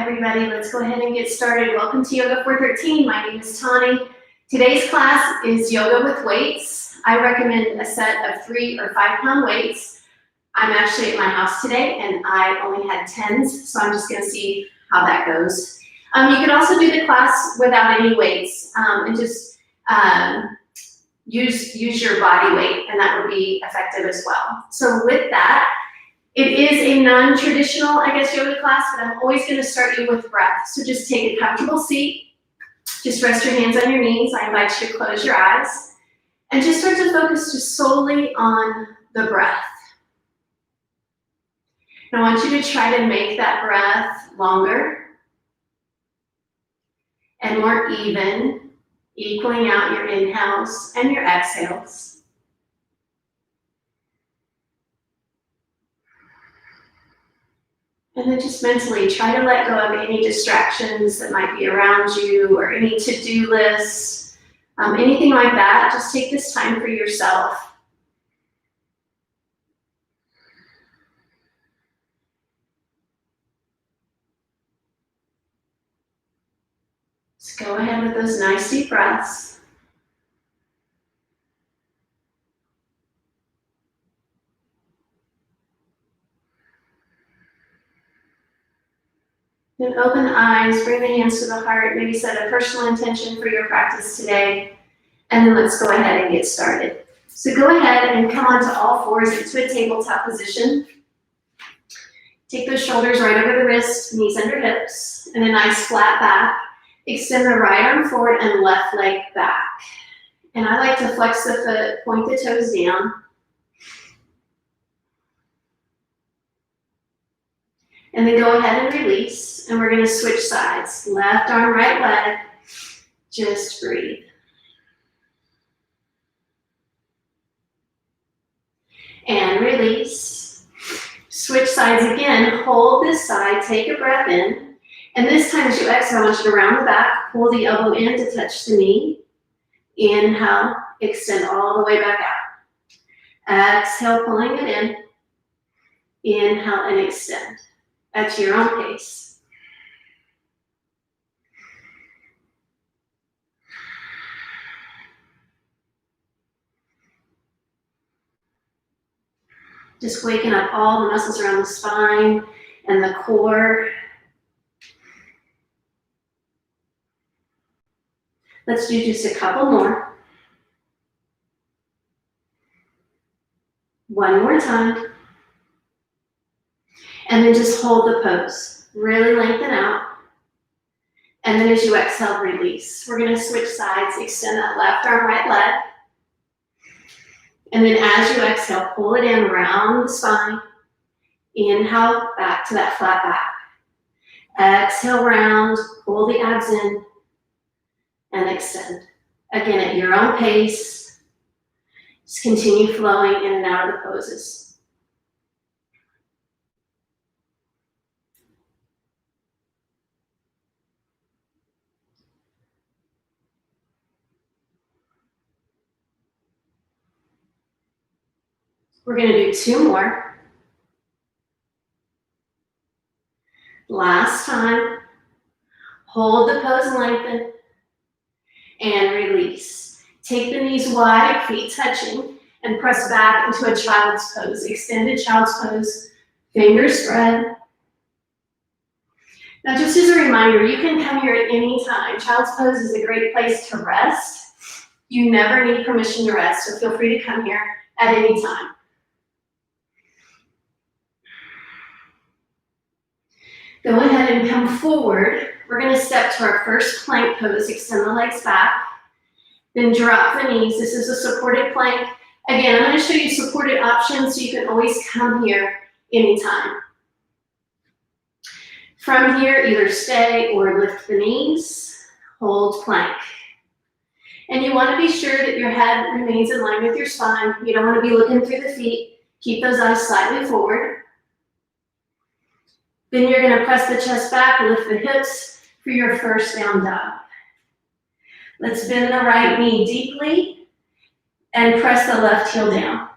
everybody. Let's go ahead and get started. Welcome to Yoga 413. My name is Tani. Today's class is yoga with weights. I recommend a set of 3 or 5 pound weights. I'm actually at my house today and I only had 10s, so I'm just gonna see how that goes. You can also do the class without any weights and just use your body weight, and that would be effective as well. So with that, it is a non-traditional, yoga class, but I'm always going to start you with breath. So just take a comfortable seat. Just rest your hands on your knees. I invite you to close your eyes and just start to focus just solely on the breath. And I want you to try to make that breath longer and more even, equaling out your inhales and your exhales. And then just mentally try to let go of any distractions that might be around you or any to-do lists, anything like that. Just take this time for yourself. Just go ahead with those nice deep breaths. Then open the eyes, bring the hands to the heart, maybe set a personal intention for your practice today, and then let's go ahead and get started. So go ahead and come onto all fours into a tabletop position. Take those shoulders right over the wrists, knees under hips, and a nice flat back. Extend the right arm forward and left leg back. And I like to flex the foot, point the toes down. And then go ahead and release, and we're gonna switch sides. Left arm, right leg, just breathe. And release. Switch sides again, hold this side, take a breath in. And this time as you exhale, I want you to round the back, pull the elbow in to touch the knee. Inhale, extend all the way back out. Exhale, pulling it in. Inhale and extend. At your own pace. Just waking up all the muscles around the spine and the core. Let's do just a couple more. One more time. And then just hold the pose. Really lengthen out. And then as you exhale, release. We're gonna switch sides, extend that left arm, right leg. And then as you exhale, pull it in around the spine. Inhale, back to that flat back. Exhale, round, pull the abs in, and extend. Again, at your own pace. Just continue flowing in and out of the poses. We're gonna do 2 more. Last time. Hold the pose, lengthen, and release. Take the knees wide, feet touching, and press back into a child's pose. Extended child's pose, fingers spread. Now just as a reminder, you can come here at any time. Child's pose is a great place to rest. You never need permission to rest, so feel free to come here at any time. Go ahead and come forward. We're gonna step to our first plank pose, extend the legs back, then drop the knees. This is a supported plank. Again, I'm gonna show you supported options so you can always come here anytime. From here, either stay or lift the knees, hold plank. And you wanna be sure that your head remains in line with your spine. You don't wanna be looking through the feet. Keep those eyes slightly forward. Then you're gonna press the chest back, lift the hips for your first down dog. Let's bend the right knee deeply and press the left heel down.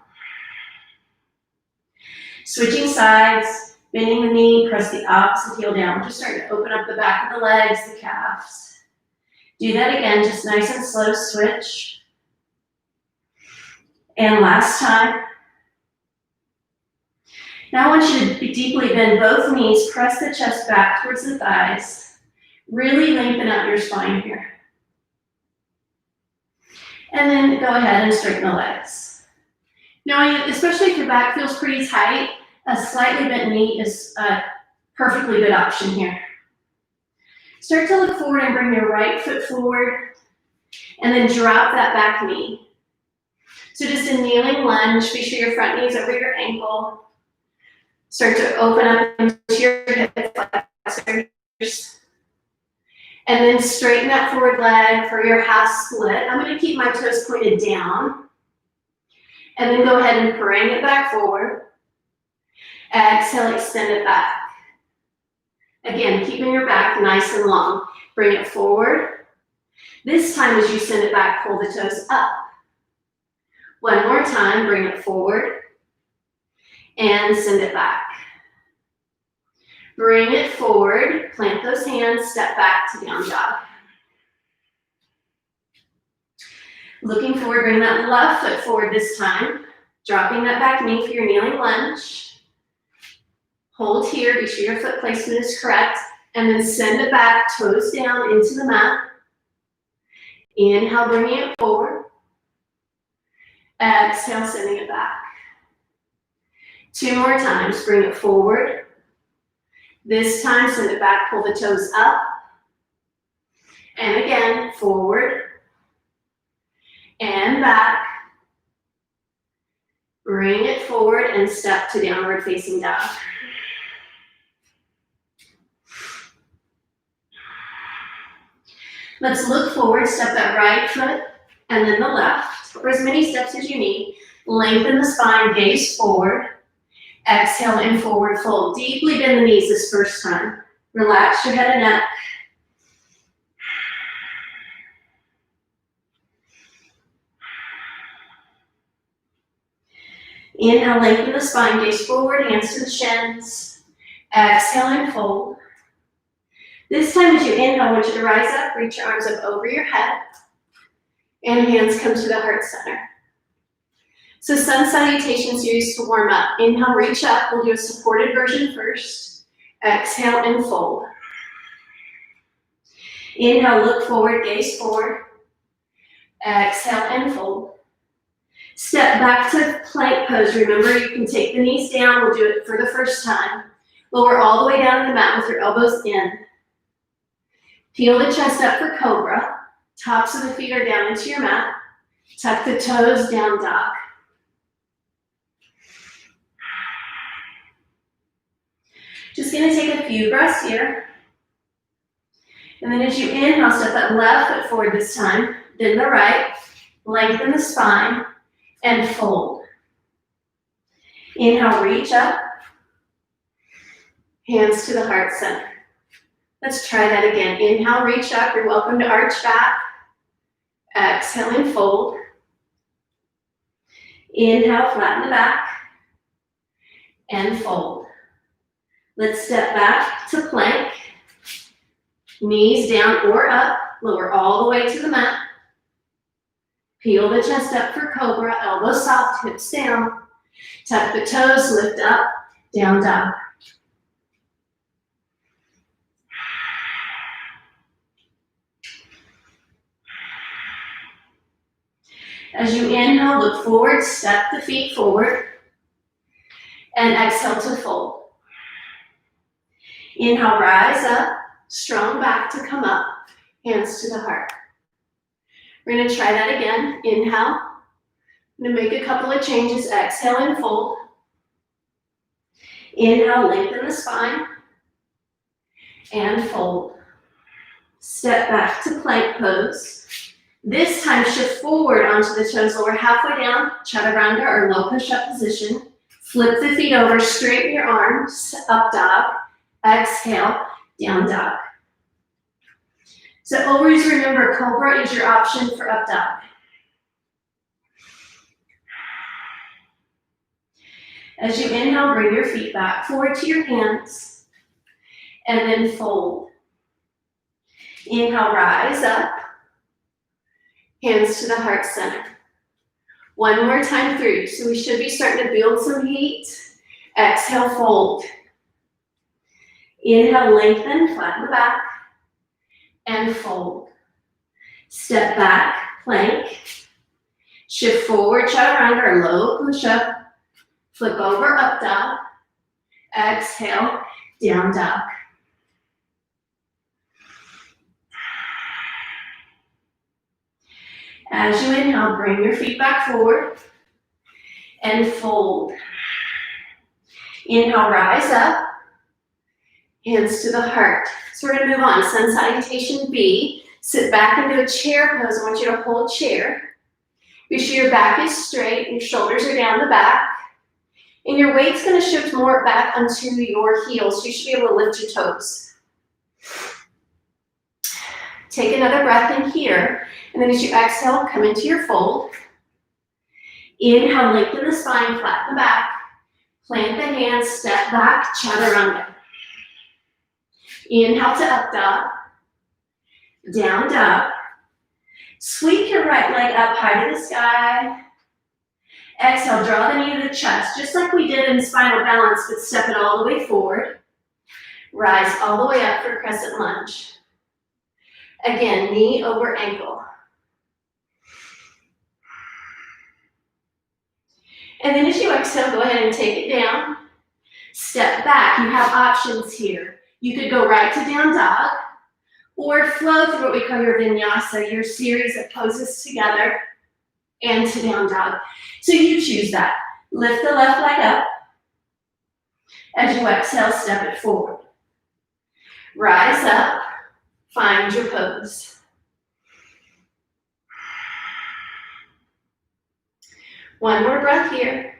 Switching sides, Bending the knee, press the opposite heel down. We're just starting to open up the back of the legs, the calves. Do that again, just nice and slow, switch. And last time. Now I want you to deeply bend both knees, press the chest back towards the thighs. Really lengthen out your spine here. And then go ahead and straighten the legs. Now, especially if your back feels pretty tight, a slightly bent knee is a perfectly good option here. Start to look forward and bring your right foot forward, and then drop that back knee. So just a kneeling lunge, be sure your front knee is over your ankle. Start to open up into your hip flexors. And then straighten that forward leg for your half split. I'm going to keep my toes pointed down. And then go ahead and bring it back forward. Exhale, extend it back. Again, keeping your back nice and long. Bring it forward. This time as you send it back, pull the toes up. One more time, bring it forward. And send it back. Bring it forward, plant those hands, step back to down dog. Looking forward, bring that left foot forward this time. Dropping that back knee for your kneeling lunge. Hold here, be sure your foot placement is correct. And then send it back, toes down into the mat. Inhale, bringing it forward. Exhale, sending it back. 2 more times, bring it forward. This time, send it back, pull the toes up. And again, forward. And back. Bring it forward and step to downward facing dog. Let's look forward, step that right foot and then the left, or as many steps as you need. Lengthen the spine, gaze forward. Exhale and forward fold. Deeply bend the knees this first time. Relax your head and neck. Inhale, lengthen the spine, gaze forward, hands to the shins. Exhale and fold. This time as you inhale, I want you to rise up, reach your arms up over your head, and hands come to the heart center. So sun salutations are used to warm up. Inhale, reach up. We'll do a supported version first. Exhale and fold. Inhale, look forward, gaze forward. Exhale and fold. Step back to plank pose. Remember, you can take the knees down. We'll do it for the first time. Lower all the way down to the mat with your elbows in. Peel the chest up for cobra. Tops of the feet are down into your mat. Tuck the toes, down dog. Just gonna take a few breaths here. And then as you inhale, step that left foot forward this time, then the right, lengthen the spine, and fold. Inhale, reach up, hands to the heart center. Let's try that again. Inhale, reach up, you're welcome to arch back. Exhale and fold. Inhale, flatten the back, and fold. Let's step back to plank. Knees down or up, lower all the way to the mat. Peel the chest up for cobra, elbows soft, hips down. Tuck the toes, lift up, down dog. As you inhale, look forward, step the feet forward, and exhale to fold. Inhale, rise up, strong back to come up, hands to the heart. We're gonna try that again. Inhale, I'm gonna make a couple of changes. Exhale and fold. Inhale, lengthen the spine, and fold. Step back to plank pose. This time, shift forward onto the toes, lower halfway down, chaturanga or low push-up position. Flip the feet over, straighten your arms, up dog. Exhale, down dog. So always remember, cobra is your option for up dog. As you inhale, bring your feet back forward to your hands, and then fold. Inhale, rise up, hands to the heart center. One more time through, so we should be starting to build some heat. Exhale, fold. Inhale, lengthen, flatten the back, and fold. Step back, plank. Shift forward, chaturanga or low push-up. Flip over, up dog. Exhale, down dog. As you inhale, bring your feet back forward and fold. Inhale, rise up. Hands to the heart. So we're going to move on. Sun salutation B. Sit back into a chair pose. I want you to hold chair. Be sure your back is straight, your shoulders are down the back, and your weight's going to shift more back onto your heels. So you should be able to lift your toes. Take another breath in here, and then as you exhale, come into your fold. Inhale, lengthen the spine, flatten the back, plant the hands, step back, chaturanga. Inhale to up dog, down dog. Sweep your right leg up high to the sky. Exhale, draw the knee to the chest, just like we did in spinal balance, but step it all the way forward. Rise all the way up for crescent lunge. Again, knee over ankle. And then as you exhale, go ahead and take it down. Step back. You have options here. You could go right to down dog, or flow through what we call your vinyasa, your series of poses together, and to down dog. So you choose that. Lift the left leg up. As you exhale, step it forward. Rise up, find your pose. One more breath here.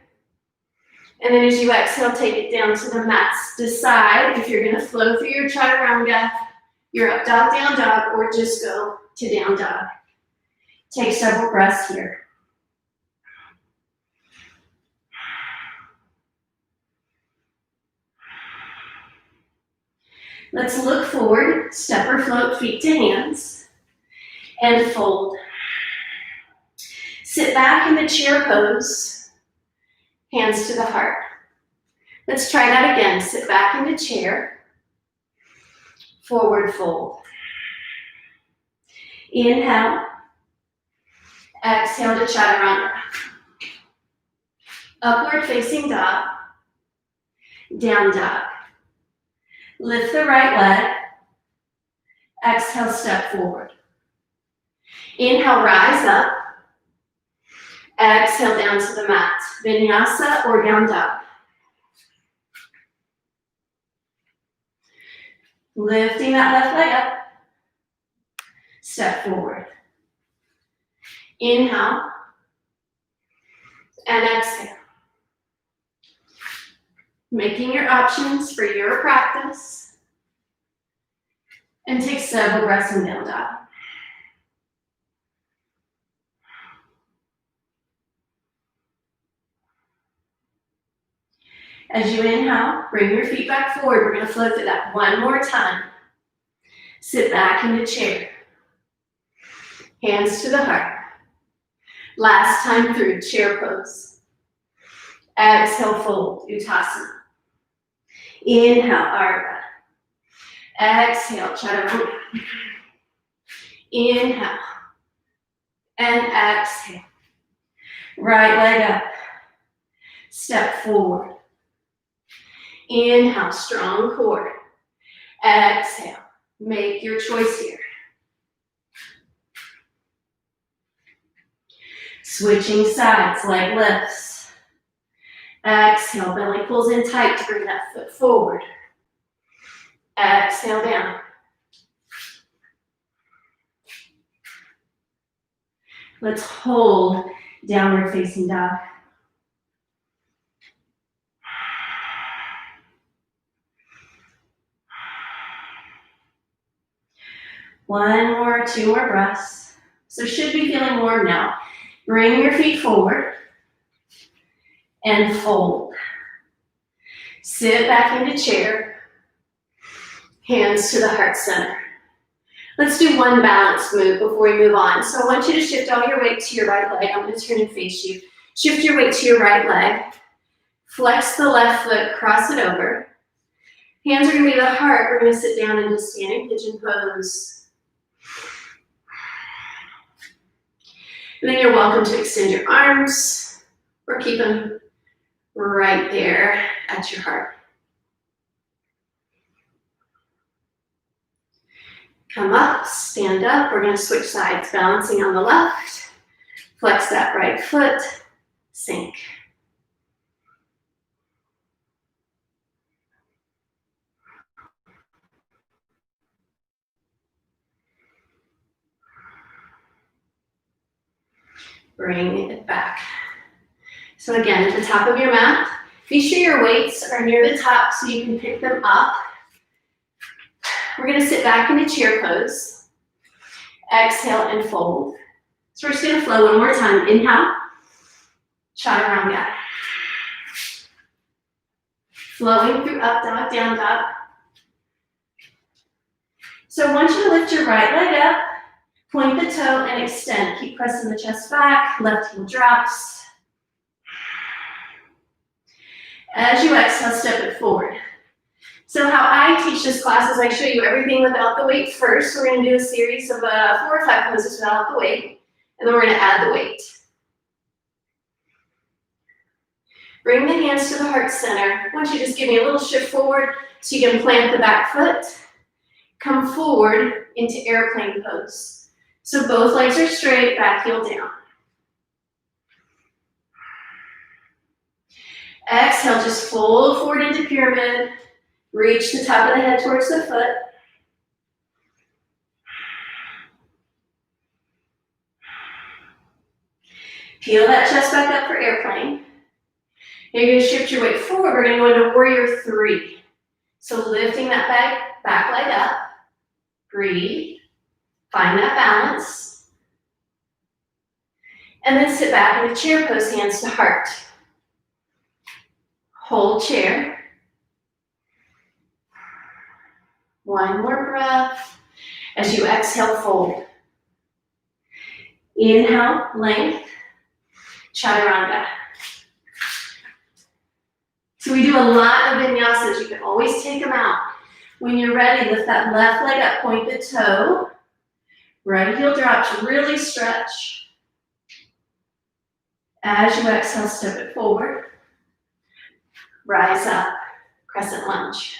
And then as you exhale, take it down to the mats. Decide if you're going to flow through your chaturanga, your up dog, down dog, or just go to down dog. Take several breaths here. Let's look forward, step or float feet to hands, and fold. Sit back in the chair pose, hands to the heart. Let's try that again. Sit back in the chair, forward fold. Inhale, exhale to chaturanga. Upward facing dog, down dog. Lift the right leg, exhale, step forward. Inhale, rise up. Exhale down to the mat. Vinyasa or down dog. Lifting that left leg up. Step forward. Inhale. And exhale. Making your options for your practice. And take several breaths in down dog. As you inhale, bring your feet back forward. We're going to flow through that one more time. Sit back in the chair. Hands to the heart. Last time through, chair pose. Exhale, fold, Uttasana. Inhale, Ardha. Exhale, Chaturanga. Inhale. And exhale. Right leg up. Step forward. Inhale, strong core. Exhale. Make your choice here. Switching sides, leg lifts. Exhale, belly pulls in tight to bring that foot forward. Exhale down. Let's hold downward facing dog. One more, two more breaths. So should be feeling warm now. Bring your feet forward and fold. Sit back into chair. Hands to the heart center. Let's do one balance move before we move on. So I want you to shift all your weight to your right leg. I'm going to turn and face you. Shift your weight to your right leg. Flex the left foot, cross it over. Hands are going to be the heart. We're going to sit down into standing pigeon pose. And then you're welcome to extend your arms or keep them right there at your heart. Come up, stand up. We're going to switch sides, balancing on the left. Flex that right foot, sink. Bring it back. So again, at the top of your mat, be sure your weights are near the top so you can pick them up. We're going to sit back into chair pose. Exhale and fold. So we're just going to flow one more time. Inhale, chaturanga. Flowing through up dog, down dog. So I want you to lift your right leg up, point the toe and extend. Keep pressing the chest back, left heel drops. As you exhale, step it forward. So how I teach this class is I show you everything without the weight first. We're going to do a series of 4 or 5 poses without the weight, and then we're going to add the weight. Bring the hands to the heart center. I want you to just give me a little shift forward so you can plant the back foot. Come forward into airplane pose. So both legs are straight, back heel down. Exhale, just fold forward into pyramid. Reach the top of the head towards the foot. Peel that chest back up for airplane. Now you're going to shift your weight forward. We're going to go into warrior 3. So lifting that back leg up. Breathe. Find that balance. And then sit back into chair pose, hands to heart. Hold chair. One more breath. As you exhale, fold. Inhale, length. Chaturanga. So we do a lot of vinyasas. You can always take them out. When you're ready, lift that left leg up, point the toe. Right heel drops, really stretch. As you exhale, step it forward. Rise up, crescent lunge.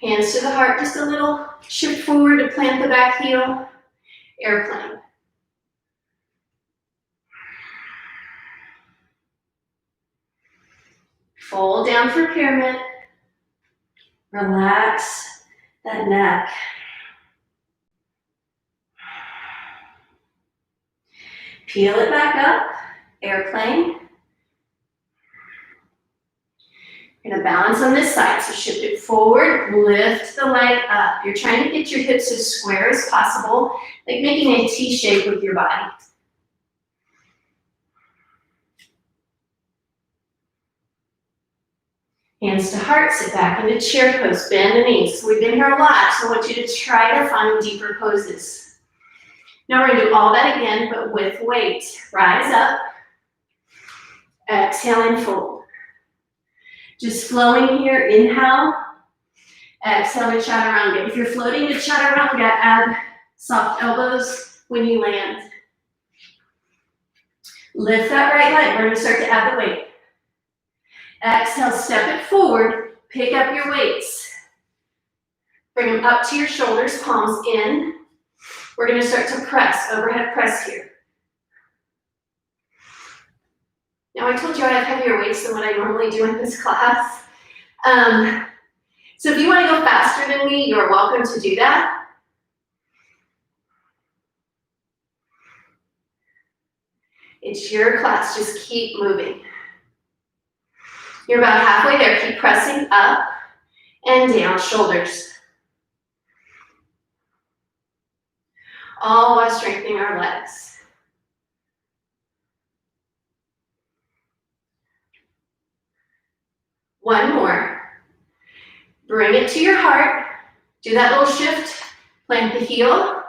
Hands to the heart, just a little shift forward to plant the back heel. Airplane. Fold down for pyramid. Relax that neck. Peel it back up. Airplane. You're going to balance on this side, so shift it forward, lift the leg up. You're trying to get your hips as square as possible, like making a T shape with your body. Hands to heart, sit back into chair pose, bend the knees. So we've been here a lot, so I want you to try to find deeper poses. Now we're going to do all that again, but with weight. Rise up, exhale and fold. Just flowing here, inhale, exhale to chaturanga. If you're floating to chaturanga, add soft elbows when you land. Lift that right leg. We're going to start to add the weight. Exhale, step it forward, pick up your weights. Bring them up to your shoulders, palms in. We're going to start to press, overhead press here. Now I told you I have heavier weights than what I normally do in this class. So if you want to go faster than me, you're welcome to do that. It's your class, just keep moving. You're about halfway there, keep pressing up and down, shoulders. All while strengthening our legs. One more. Bring it to your heart. Do that little shift. Plant the heel.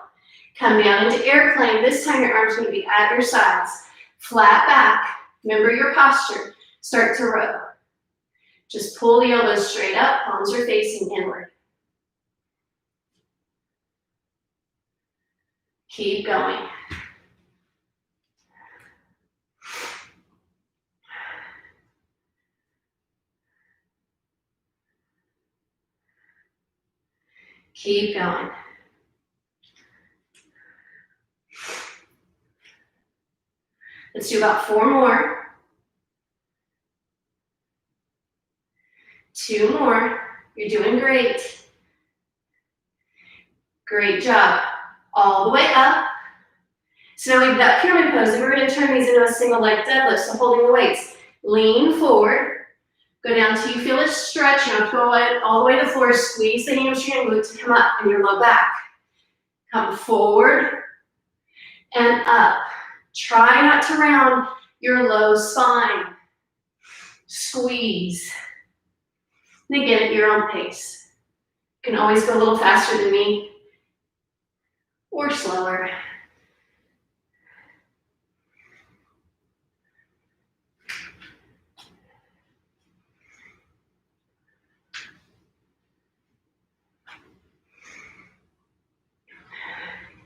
Come down into airplane. This time your arms are going to be at your sides. Flat back. Remember your posture. Start to row. Just pull the elbows straight up. Palms are facing inward. Keep going. Keep going. Let's do about 4 more. 2 more. You're doing great. Great job. All the way up. So now we've got pyramid pose, and we're going to turn these into a single leg deadlift, so holding the weights. Lean forward. Go down till you feel it stretch. You don't go all the way to the floor. Squeeze the hamstring and glute to come up in your low back. Come forward and up. Try not to round your low spine. Squeeze. And again, at your own pace. You can always go a little faster than me or slower.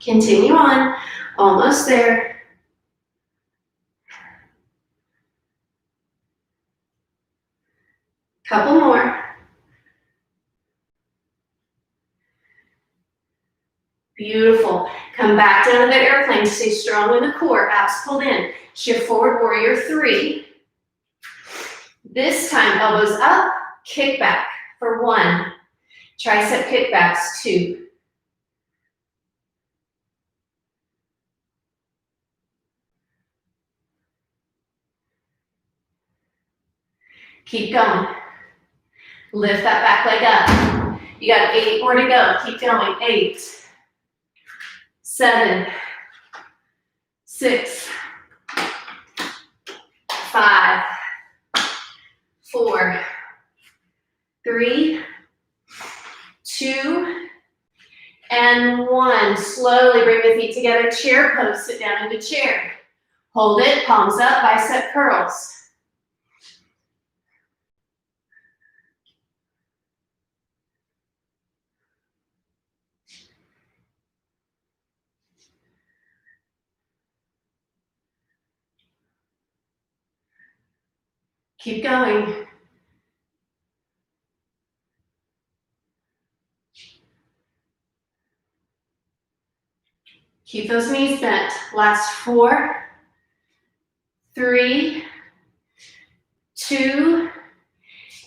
Continue on. Almost there. Couple more. Beautiful. Come back down to the airplane. Stay strong in the core. Abs pulled in. Shift forward, warrior 3. This time, elbows up, kick back for 1. Tricep kickbacks, 2. Keep going. Lift that back leg up. You got 8 more to go. Keep going. 8, 7, 6, 5, 4, 3, 2, and 1. Slowly bring the feet together. Chair pose. Sit down into chair. Hold it. Palms up. Bicep curls. Keep going. Keep those knees bent. Last 4, 3, 2,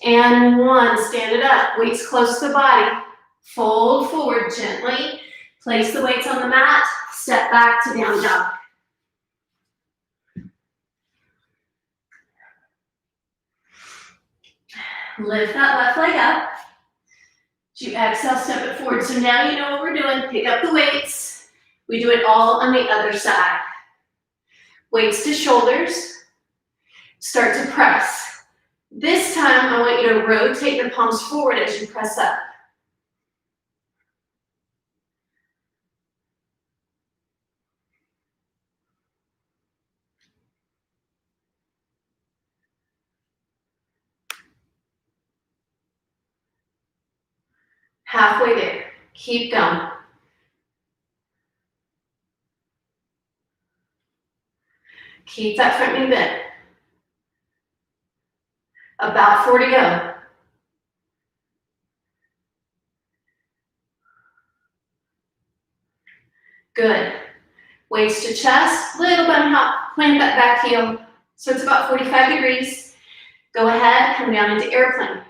and 1. Stand it up. Weights close to the body. Fold forward gently. Place the weights on the mat. Step back to down dog. Lift that left leg up. As you exhale, step it forward. So now you know what we're doing. Pick up the weights. We do it all on the other side. Weights to shoulders. Start to press. This time, I want you to rotate your palms forward as you press up. Halfway there. Keep going. Keep that front knee bent. About 4 to go. Good. Weights to chest, little bun hop, plant that back heel. So it's about 45 degrees. Go ahead, come down into airplane.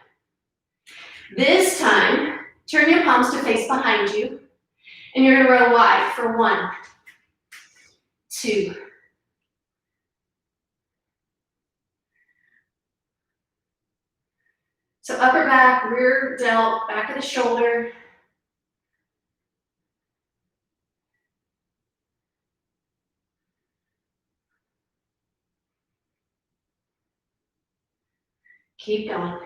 This time, turn your palms to face behind you, and you're gonna roll wide for 1, 2, so upper back, rear delt, back of the shoulder. Keep going.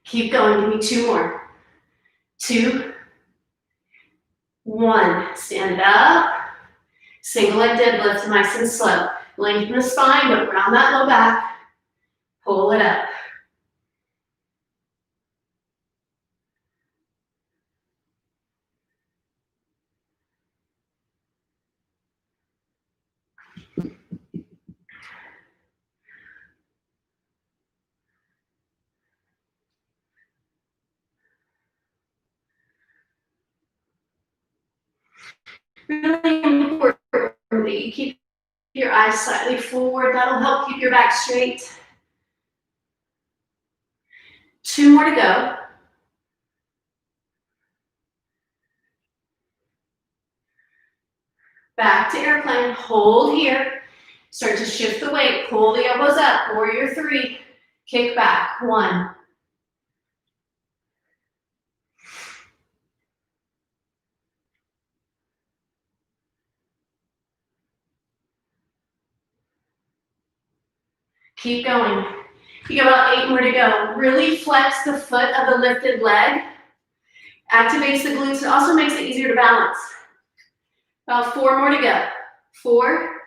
Keep going, give me 2 more. 2, 1, stand it up. Single leg deadlift, nice and slow. Lengthen the spine, but round that low back. Pull it up. Really important that you keep your eyes slightly forward. That'll help keep your back straight. 2 more to go. Back to airplane, hold here. Start to shift the weight, pull the elbows up, warrior 3. Kick back, 1. Keep going. You got about 8 more to go. Really flex the foot of the lifted leg. Activates the glutes. It also makes it easier to balance. About 4 more to go. 4,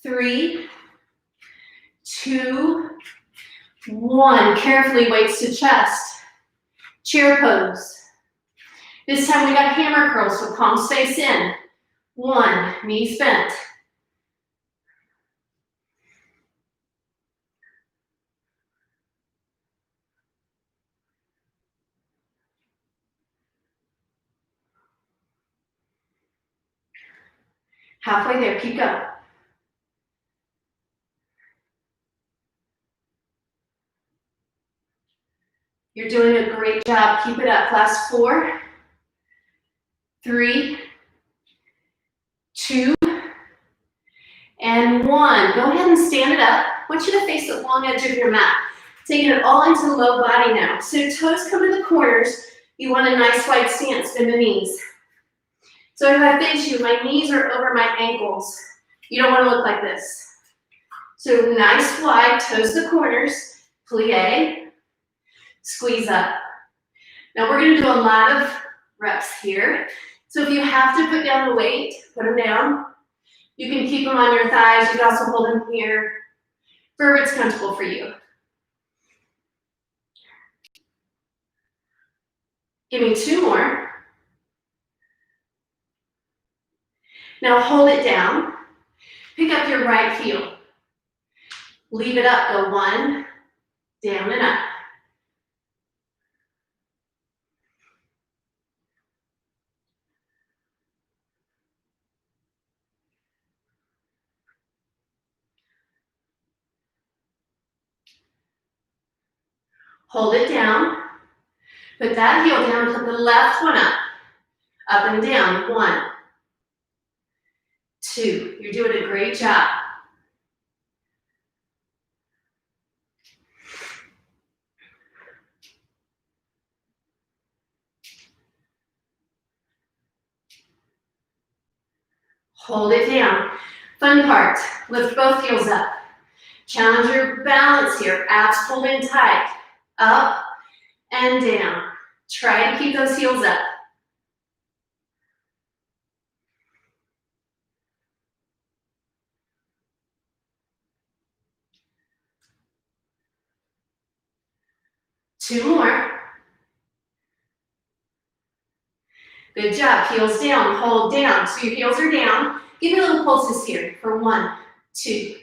3, 2, 1. Carefully, weights to chest. Chair pose. This time we got hammer curls, so palms face in. 1, knees bent. Halfway there, keep going. You're doing a great job. Keep it up. Last 4, 3, 2, and 1. Go ahead and stand it up. I want you to face the long edge of your mat. Taking it all into the low body now. So toes come to the corners. You want a nice wide stance, bend the knees. So if I face you, my knees are over my ankles. You don't want to look like this. So nice wide, toes to the corners, plie, squeeze up. Now we're going to do a lot of reps here. So if you have to put down the weight, put them down. You can keep them on your thighs. You can also hold them here, wherever it's comfortable for you. Give me 2 more. Now hold it down. Pick up your right heel. Leave it up. Go 1, down and up. Hold it down. Put that heel down. Put the left one up. Up and down. 1, 2. You're doing a great job. Hold it down. Fun part. Lift both heels up. Challenge your balance here. Abs pulled in tight. Up and down. Try to keep those heels up. Two more. Good job. Heels down. Hold down. So your heels are down. Give me little pulses here for 1, 2.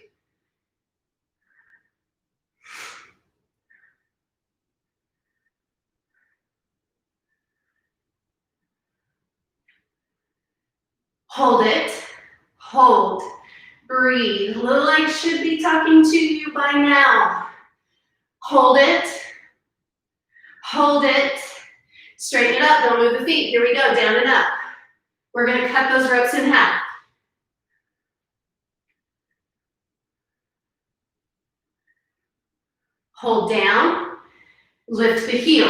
Hold it. Hold. Breathe. Little legs should be talking to you by now. Hold it. Hold it. Straighten it up. Don't move the feet. Here we go. Down and up. We're going to cut those ropes in half. Hold down. Lift the heel.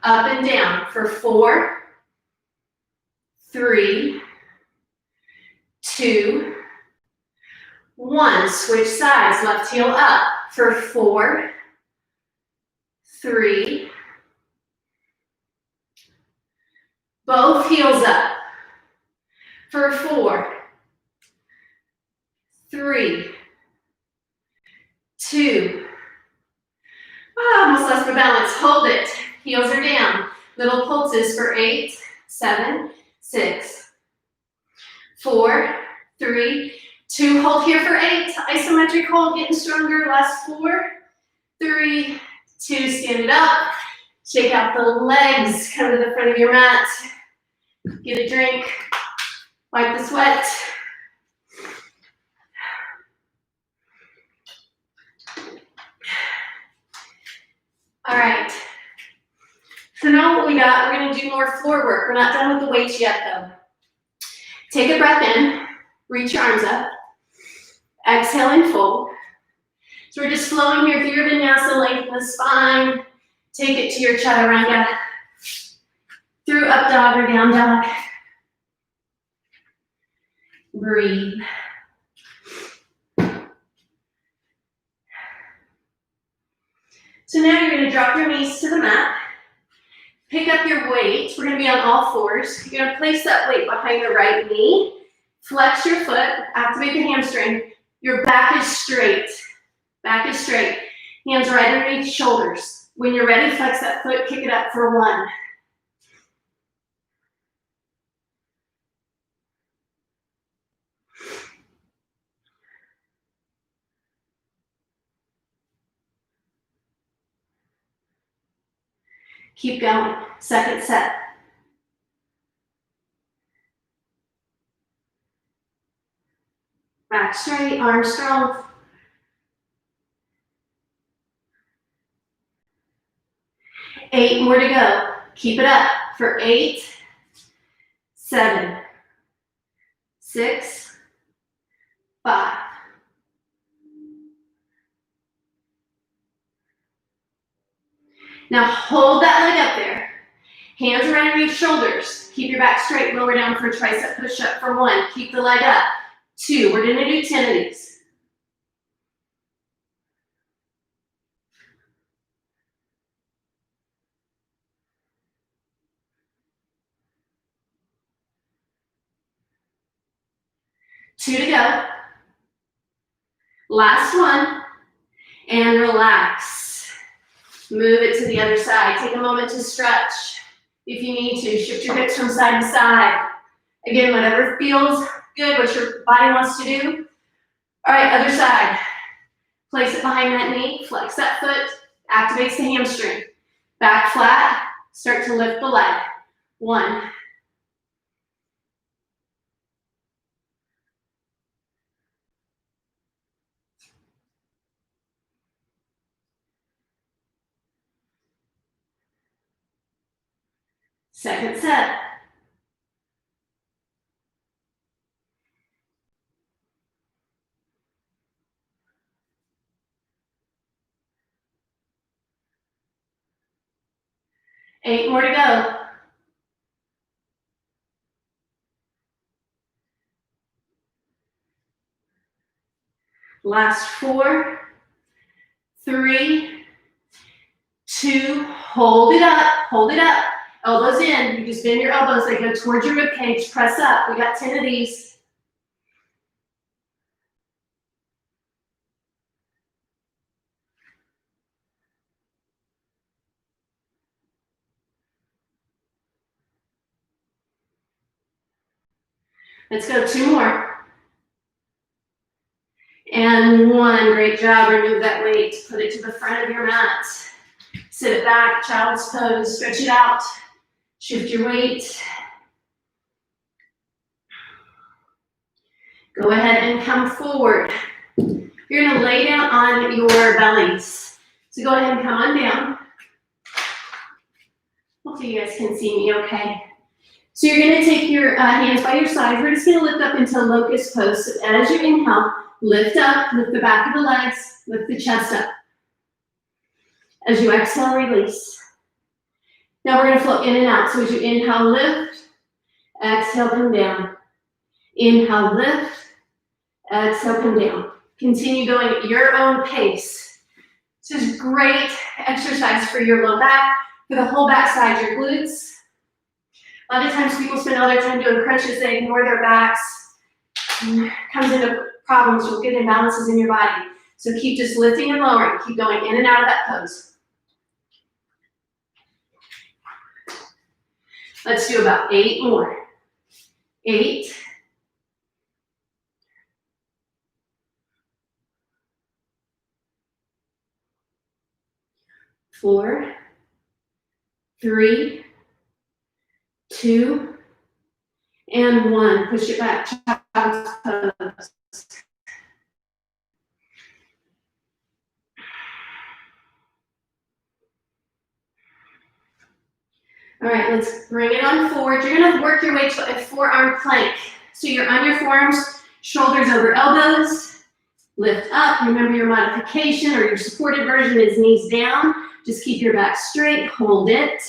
Up and down for 4, 3, 2, 1. Switch sides. Left heel up for 4, 3. Both heels up. For 4, 3, 2. Almost lost my balance. Hold it. Heels are down. Little pulses for 8, 7, 6, 4, 3, 2. Hold here for 8. Isometric hold, getting stronger. Last 4, 3, 2. Stand it up. Shake out the legs. Come to the front of your mat. Get a drink. Wipe the sweat. All right. So now what we got, we're going to do more floor work. We're not done with the weights yet, though. Take a breath in. Reach your arms up. Exhale and fold. So we're just flowing here through your vinyasa, lengthen the spine. Take it to your chaturanga. Through up dog or down dog. Breathe. So now you're going to drop your knees to the mat. Pick up your weight. We're going to be on all fours. You're going to place that weight behind the right knee. Flex your foot. Activate the hamstring. Your back is straight. Back is straight. Hands right underneath shoulders. When you're ready, flex that foot. Kick it up for 1. Keep going. Second set. Back straight, arms strong. 8 more to go. Keep it up for 8, 7, 6, 5. Now hold that leg up there. Hands are underneath shoulders. Keep your back straight. Lower down for a tricep push-up for 1. Keep the leg up. 2. We're going to do 10 of these. Two to go. Last one. And relax. Move it to the other side. Take a moment to stretch if you need to. Shift your hips from side to side. Again, whatever feels good, what your body wants to do. All right, other side. Place it behind that knee. Flex that foot. Activates the hamstring. Back flat. Start to lift the leg. 1. Second set. Eight more to go. Last 4, 3, 2, hold it up, hold it up. Elbows in, you just bend your elbows, they go towards your rib cage, press up. We got 10 of these. Let's go 2 more. And 1, great job, remove that weight, put it to the front of your mat. Sit it back, child's pose, stretch it out. Shift your weight. Go ahead and come forward. You're gonna lay down on your bellies. So go ahead and come on down. Hopefully you guys can see me okay. So you're gonna take your hands by your sides. We're just gonna lift up into locust pose. So as you inhale, lift up, lift the back of the legs, lift the chest up. As you exhale, release. Now we're gonna flow in and out. So as you inhale, lift, exhale, come down. Inhale, lift, exhale, come down. Continue going at your own pace. This is great exercise for your low back, for the whole back side, your glutes. A lot of times people spend all their time doing crunches, they ignore their backs, comes into problems with good imbalances in your body. So keep just lifting and lowering, keep going in and out of that pose. Let's do about 8 more. 8. 4, 3, 2, and 1. Push it back. Child's pose. All right, let's bring it on forward. You're gonna work your way to a forearm plank. So you're on your forearms, shoulders over elbows, lift up. Remember your modification or your supported version is knees down. Just keep your back straight, hold it.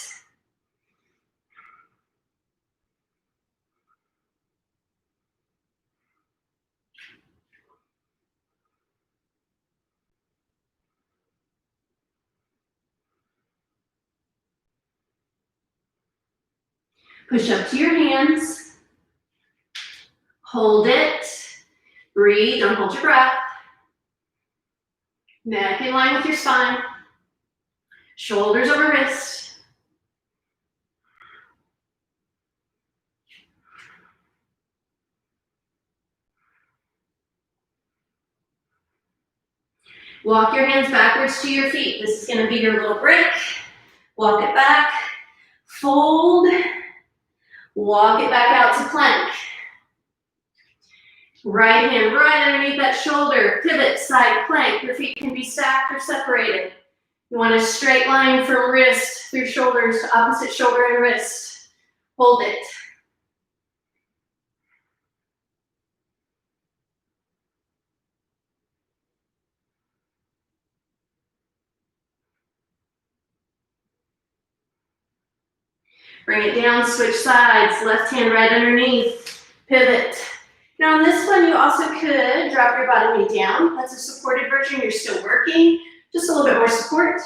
Push up to your hands, hold it, breathe, don't hold your breath. Neck in line with your spine, shoulders over wrist. Walk your hands backwards to your feet. This is gonna be your little break. Walk it back, fold, walk it back out to plank. Right hand right underneath that shoulder, pivot, side plank. Your feet can be stacked or separated. You want a straight line from wrist through shoulders to opposite shoulder and wrist. Hold it. Bring it down, switch sides, left hand right underneath, pivot. Now on this one, you also could drop your bottom knee down. That's a supported version, you're still working. Just a little bit more support.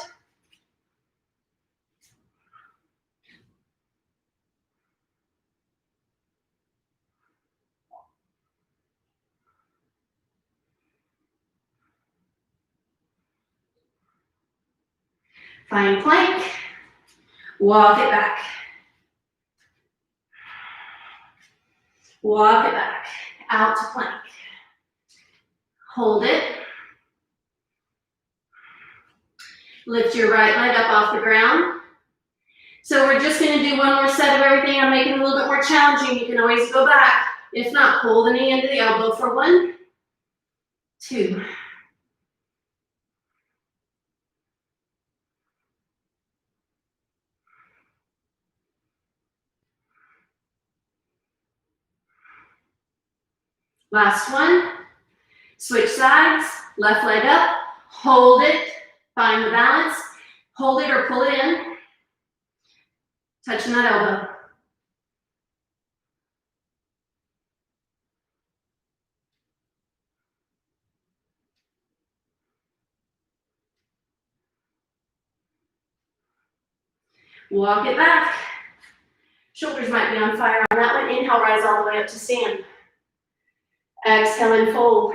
Find plank, walk it back. Walk it back, out to plank. Hold it. Lift your right leg up off the ground. So we're just gonna do one more set of everything. I'm making it a little bit more challenging. You can always go back. If not, pull the knee into the elbow for 1, 2. Last one. Switch sides, left leg up, hold it, find the balance, hold it or pull it in, touching that elbow. Walk it back. Shoulders might be on fire on that one. Inhale, rise all the way up to stand. Exhale and fold.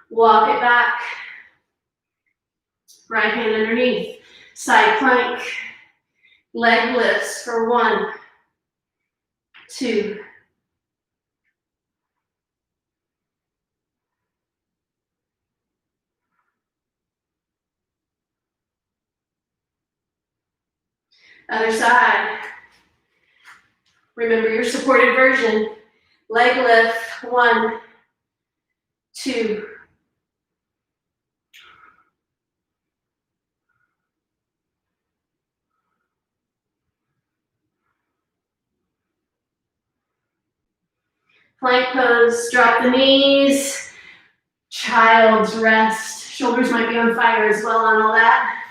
Walk it back. Right hand underneath. Side plank. Leg lifts for 1, 2. Other side. Remember your supported version. Leg lift, 1, 2. Plank pose, drop the knees. Child's rest. Shoulders might be on fire as well on all that.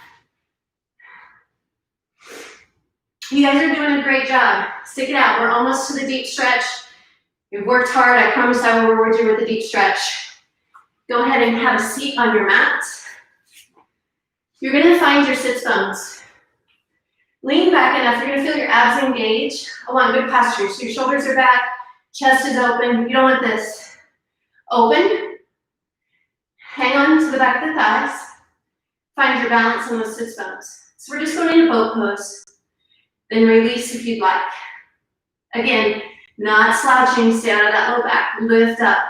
You guys are doing a great job. Stick it out. We're almost to the deep stretch. You've worked hard. I promise I will reward you with a deep stretch. Go ahead and have a seat on your mat. You're gonna find your sits bones. Lean back enough, you're gonna feel your abs engage. I want good posture, so your shoulders are back, chest is open. You don't want this. Open, hang on to the back of the thighs. Find your balance on those sits bones. So we're just going into boat pose. Then release if you'd like. Again, not slouching, stay out of that low back. Lift up.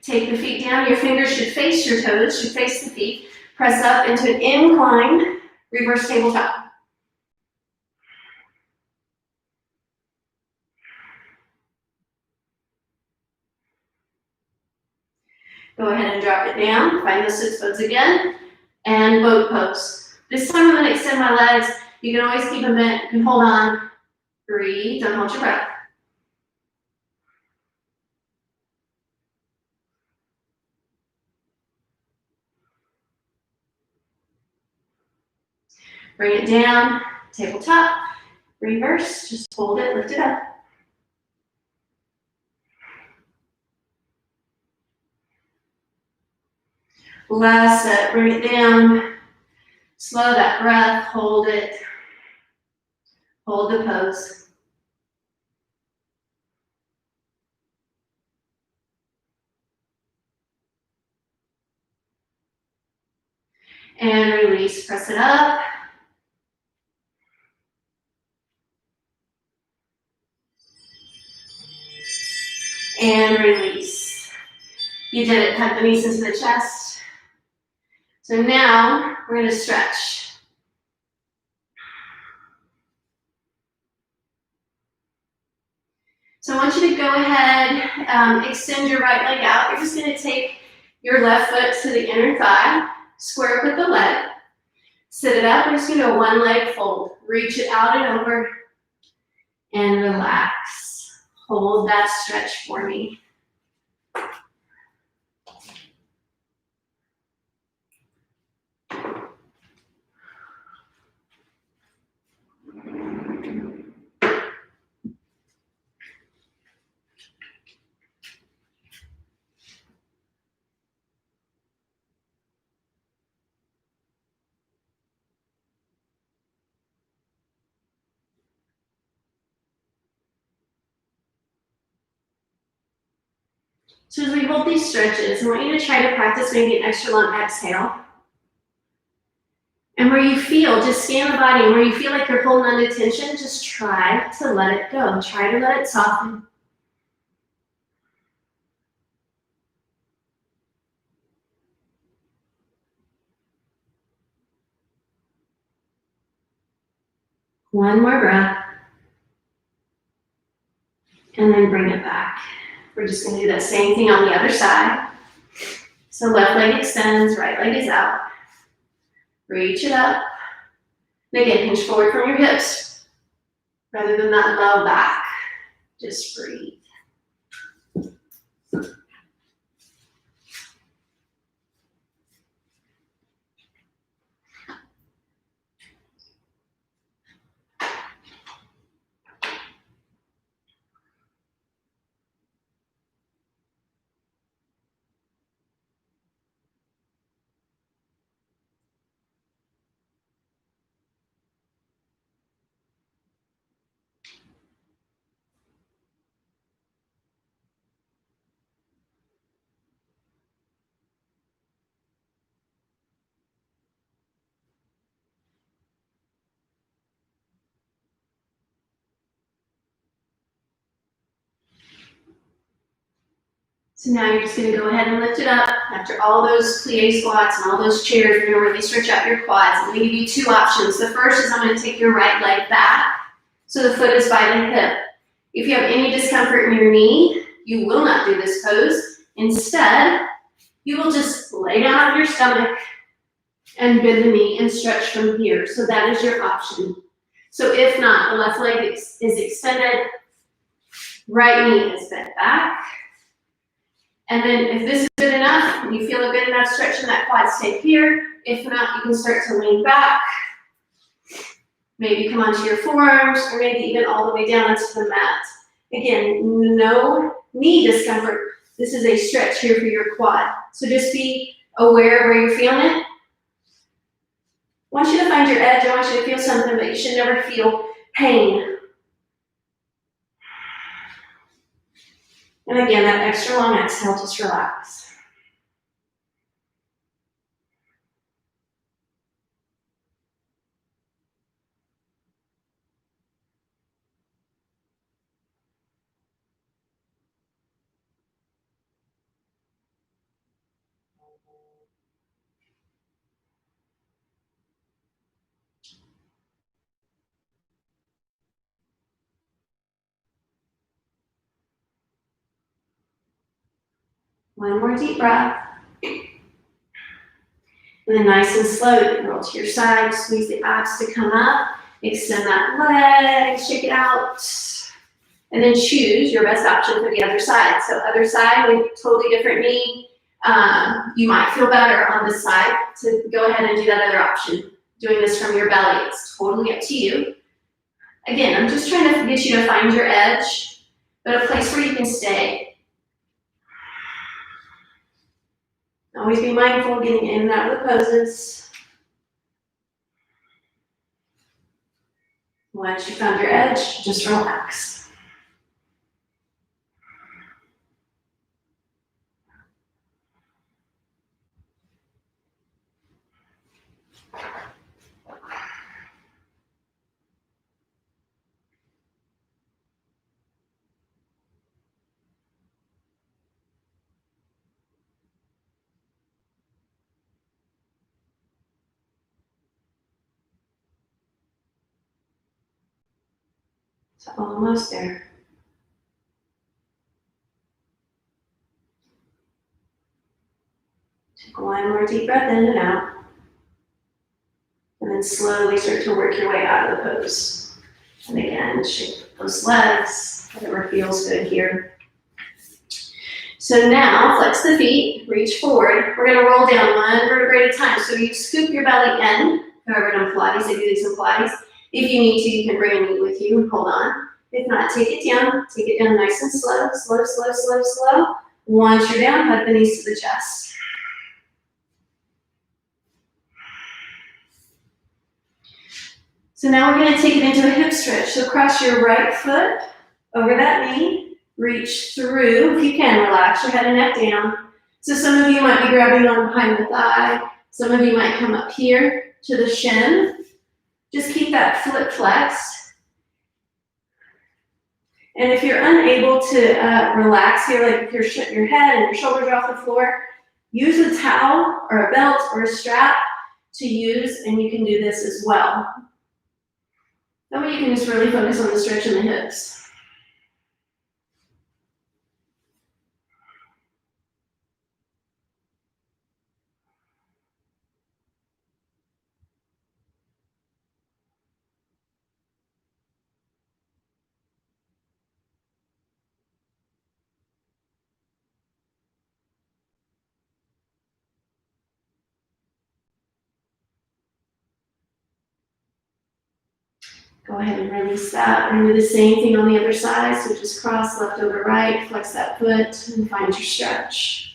Take the feet down. Your fingers should face your toes, should face the feet. Press up into an incline, reverse tabletop. Go ahead and drop it down. Find those sits bones again. And boat pose. This time I'm going to extend my legs. You can always keep them bent. You can hold on. Breathe. Don't hold your breath. Bring it down. Tabletop. Reverse. Just hold it. Lift it up. Last set. Bring it down. Slow that breath. Hold it. Hold the pose. And release. Press it up. And release. You did it. Tuck the knees into the chest. So now we're going to stretch. So I want you to go ahead, extend your right leg out. You're just going to take your left foot to the inner thigh, square up with the leg, sit it up. We're just going to go one leg fold. Reach it out and over, and relax. Hold that stretch for me. So as we hold these stretches, I want you to try to practice maybe an extra long exhale. And where you feel, just scan the body, and where you feel like you're holding on to tension, just try to let it go. Try to let it soften. One more breath. And then bring it back. We're just going to do that same thing on the other side. So left leg extends, right leg is out. Reach it up. And again, hinge forward from your hips. Rather than that low back, just breathe. So now you're just going to go ahead and lift it up. After all those plie squats and all those chairs, you're going to really stretch out your quads. I'm going to give you two options. The first is I'm going to take your right leg back so the foot is by the hip. If you have any discomfort in your knee, you will not do this pose. Instead, you will just lay down on your stomach and bend the knee and stretch from here. So that is your option. So if not, the left leg is extended, right knee is bent back. And then if this is good enough, and you feel a good enough stretch in that quad, stay here. If not, you can start to lean back. Maybe come onto your forearms, or maybe even all the way down onto the mat. Again, no knee discomfort. This is a stretch here for your quad. So just be aware of where you're feeling it. I want you to find your edge. I want you to feel something, but you should never feel pain. And again, that extra long exhale, just relax. One more deep breath. And then nice and slow, you can roll to your side, squeeze the abs to come up, extend that leg, shake it out, and then choose your best option for the other side. So other side with totally different knee. You might feel better on this side, so go ahead and do that other option. Doing this from your belly, it's totally up to you. Again, I'm just trying to get you to find your edge, but a place where you can stay. Always be mindful of getting in and out of the poses. Once you found your edge, just relax. So almost there. Take one more deep breath in and out. And then slowly start to work your way out of the pose. And again, shake those legs, whatever feels good here. So now, flex the feet, reach forward. We're gonna roll down one vertebrae at a time. So you scoop your belly in. Whoever done Pilates, they do these in Pilates. If you need to, you can bring a knee with you and hold on. If not, take it down nice and slow, slow, slow, slow, slow. Once you're down, hug the knees to the chest. So now we're gonna take it into a hip stretch. So cross your right foot over that knee, reach through. If you can, relax your head and neck down. So some of you might be grabbing on behind the thigh. Some of you might come up here to the shin. Just keep that foot flexed. And if you're unable to relax here, like if your head and your shoulders are off the floor, use a towel or a belt or a strap to use, and you can do this as well. That way you can just really focus on the stretch in the hips. Go ahead and release that. We're gonna do the same thing on the other side. So just cross left over right, flex that foot, and find your stretch.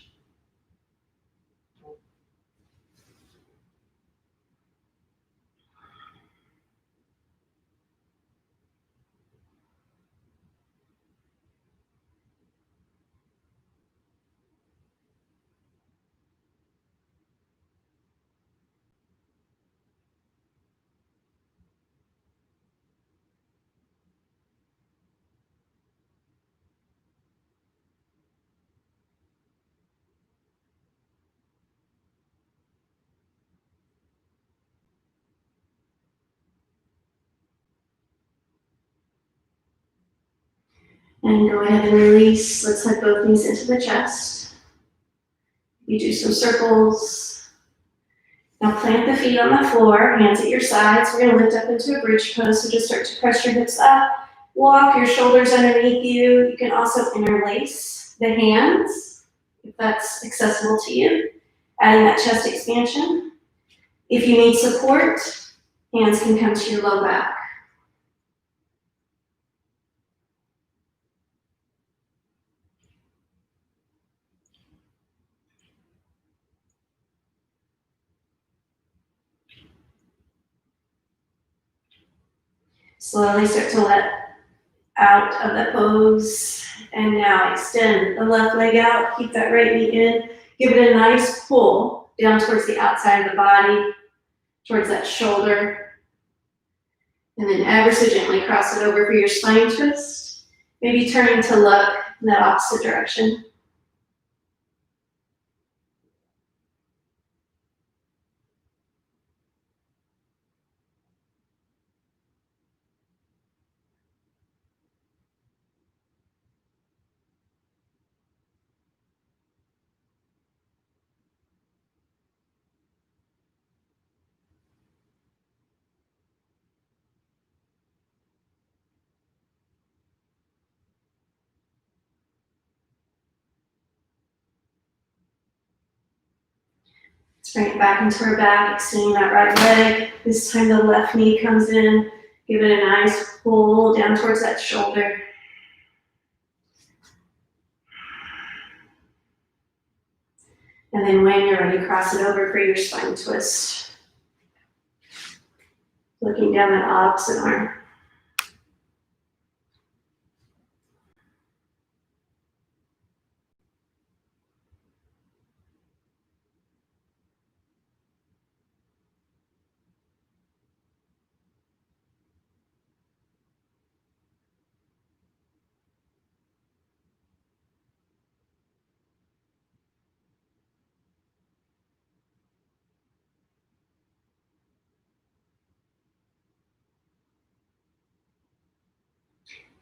And go ahead and release. Let's hug both knees into the chest. You do some circles. Now plant the feet on the floor, hands at your sides. We're gonna lift up into a bridge pose, so just start to press your hips up. Walk your shoulders underneath you. You can also interlace the hands, if that's accessible to you, adding that chest expansion. If you need support, hands can come to your low back. Slowly start to let out of the pose. And now extend the left leg out, keep that right knee in. Give it a nice pull down towards the outside of the body, towards that shoulder. And then ever so gently cross it over for your spine twist. Maybe turning to look in that opposite direction. Let's bring it back into our back, extending that right leg. This time the left knee comes in. Give it a nice pull down towards that shoulder. And then when you're ready, cross it over for your spine twist. Looking down that opposite arm.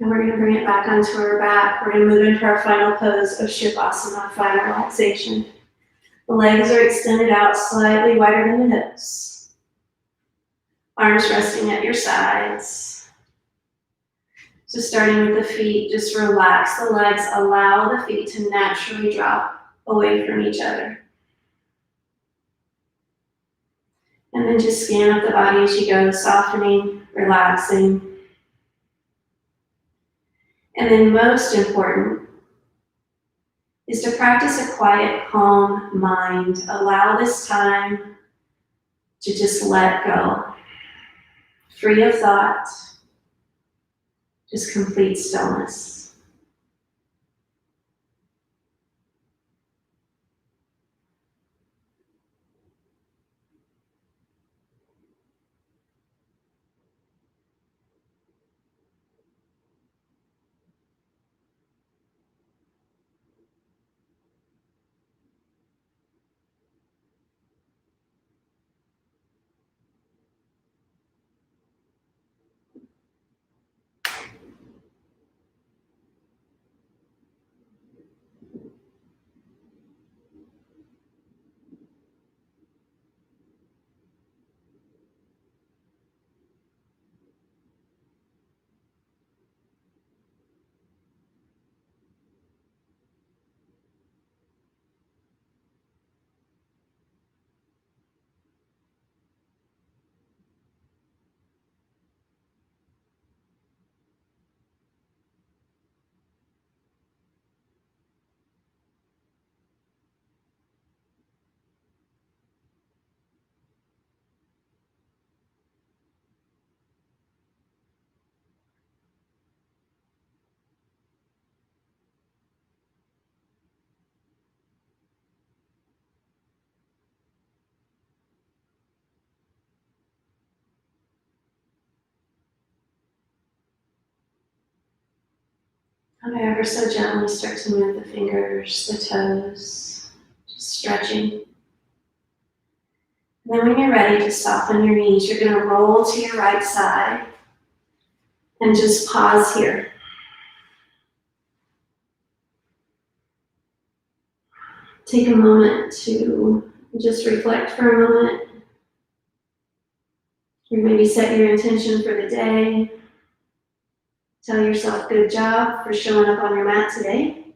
And we're going to bring it back onto our back. We're going to move into our final pose of Shavasana, final relaxation. The legs are extended out slightly wider than the hips. Arms resting at your sides. So starting with the feet, just relax the legs. Allow the feet to naturally drop away from each other. And then just scan up the body as you go, softening, relaxing. And then most important is to practice a quiet, calm mind. Allow this time to just let go. Free of thought, just complete stillness. And ever so gently start to move the fingers, the toes, just stretching. And then when you're ready to soften your knees, you're going to roll to your right side and just pause here. Take a moment to just reflect for a moment. Or maybe set your intention for the day. Tell yourself, good job for showing up on your mat today.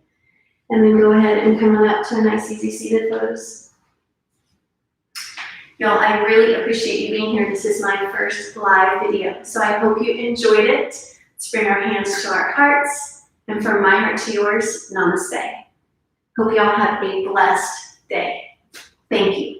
And then go ahead and come on up to a nice easy seated pose. Y'all, I really appreciate you being here. This is my first live video, so I hope you enjoyed it. Let's bring our hands to our hearts, and from my heart to yours, namaste. Hope y'all have a blessed day. Thank you.